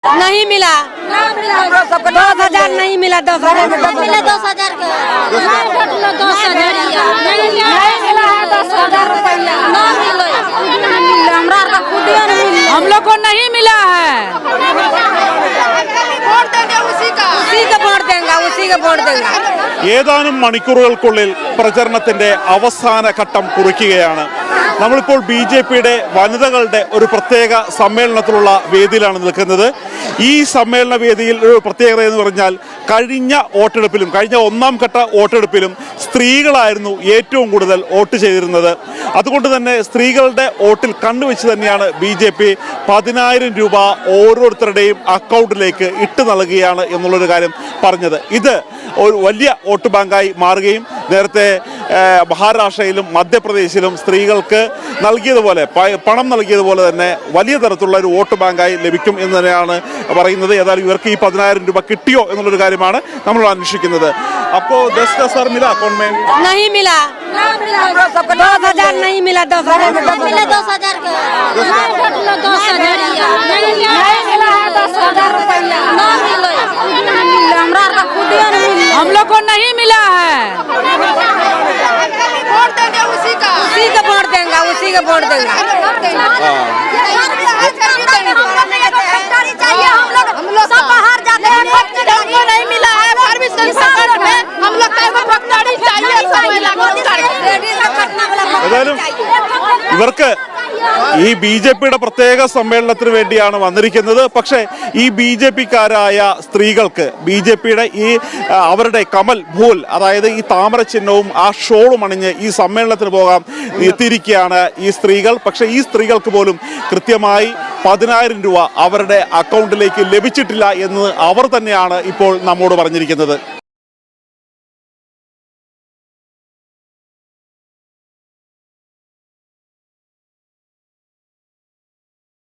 नहीं मिला। 2000 नहीं मिला। 2000 मिला 2000 का 10,000 नहीं मिला है 10,000 रुपया हम लोग को नहीं मिला है। वोट देंगे उसी का उसी का वोट देंगे। ഏതാനും മണിക്കൂറുകൾക്കുള്ളിൽ പ്രചരണത്തിന്റെ അവസാന ഘട്ടം കുറിക്കുകയാണ്. നമ്മളിപ്പോൾ BJPയുടെ വനിതകളുടെ ഒരു പ്രത്യേക സമ്മേളനത്തിലുള്ള വേദിയിലാണ് നിൽക്കുന്നത്. ഈ സമ്മേളന വേദിയിൽ ഒരു പ്രത്യേകത എന്ന് പറഞ്ഞാൽ കഴിഞ്ഞ ഒന്നാം ഘട്ട വോട്ടെടുപ്പിലും സ്ത്രീകളായിരുന്നു ഏറ്റവും കൂടുതൽ വോട്ട് ചെയ്തിരുന്നത്. അതുകൊണ്ട് തന്നെ സ്ത്രീകളുടെ വോട്ടിൽ കണ്ണുവെച്ച് തന്നെയാണ് BJP 10,000 രൂപ ഓരോരുത്തരുടെയും അക്കൗണ്ടിലേക്ക് ഇട്ട് നൽകുകയാണ് എന്നുള്ളൊരു കാര്യം പറഞ്ഞത്. ഇത് ഒരു വലിയ വോട്ട് ബാങ്കായി മാറുകയും നേരത്തെ മഹാരാഷ്ട്രയിലും മധ്യപ്രദേശിലും സ്ത്രീകൾക്ക് നൽകിയതുപോലെ പണം നൽകിയതുപോലെ തന്നെ വലിയ തരത്തിലുള്ള ഒരു വോട്ട് ബാങ്കായി ലഭിക്കും എന്ന് തന്നെയാണ് പറയുന്നത്. ഏതായാലും ഇവർക്ക് ഈ 10,000 രൂപ കിട്ടിയോ എന്നുള്ളൊരു കാര്യമാണ് നമ്മൾ അന്വേഷിക്കുന്നത്. അപ്പോൾ 10,000 मिला अकाउंट में? नहीं मिला। 2000 नहीं मिला। 2000 मिला 2000 का 10,000 नहीं मिला है 10,000 रुपया हम लोग को नहीं मिला है। वोट देंगे उसी का वोट देंगे। उसी का वोट देंगे। हम लोग सब बाहर जाते हैं हमको नहीं मिला है हम लोग ഏതായാലും ഇവർക്ക് ഈ BJPയുടെ പ്രത്യേക സമ്മേളനത്തിന് വേണ്ടിയാണ് വന്നിരിക്കുന്നത്. പക്ഷേ ഈ BJPക്കാരായ സ്ത്രീകൾക്ക് BJPയുടെ അവരുടെ കമൽ ഭൂൽ, അതായത് ഈ താമര ചിഹ്നവും ആ ഷോളും അണിഞ്ഞ് ഈ സമ്മേളനത്തിന് പോകാൻ എത്തിയിരിക്കുകയാണ് ഈ സ്ത്രീകൾ. പക്ഷേ ഈ സ്ത്രീകൾക്ക് പോലും കൃത്യമായി 10,000 രൂപ അവരുടെ അക്കൗണ്ടിലേക്ക് ലഭിച്ചിട്ടില്ല എന്ന് അവർ തന്നെയാണ് ഇപ്പോൾ നമ്മോട് പറഞ്ഞിരിക്കുന്നത്.